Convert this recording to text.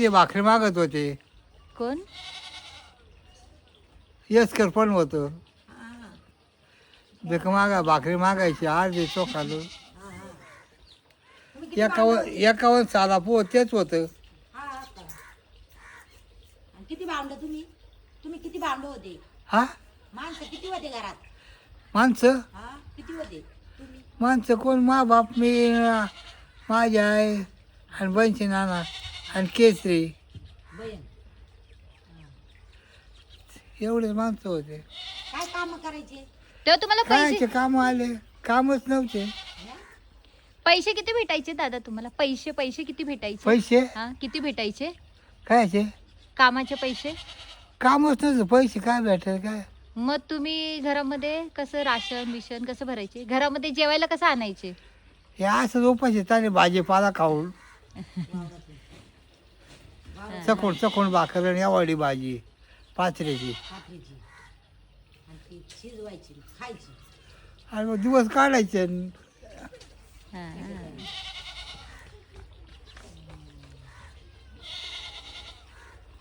ते भाकरी मागत होते. कोण? यस्कर पण होतं. भीक मागा भाकरी मागायची अर्धे चोखालं. 51 साला पो तेच होतं. किती भांड तुम्ही तुम्ही किती भांड होते? हा माणसं किती होते घरात? माणसं हा किती होते तुम्ही? माणसं कोण मा बाप मी माझी आई आणि बंची नाना आणि केसरी बहीण एवढे माणसं होते. काय काम करायचे? तेव्हा तुम्हाला कायचे पैसे काम आले कामच नव्हते. पैसे किती भेटायचे दादा तुम्हाला? पैसे पैसे किती भेटायचे? पैसे हा किती भेटायचे? कायचे कामाचे पैसे? कामच नव्हतं. पैसे काय भेटायचे काय. मग तुम्ही घरामध्ये कसं राशन बिशन कसं भरायचे? घरामध्ये जेवायला कसं आणायचे? हे असं उपाशी चालेल भाजीपाला खाऊन चकोण चकोण भाकर आणि आवडी भाजी पाचऱ्याची खात्रीची आणि ती शिजवायची खायची. आणि मग दिवस काढायचे.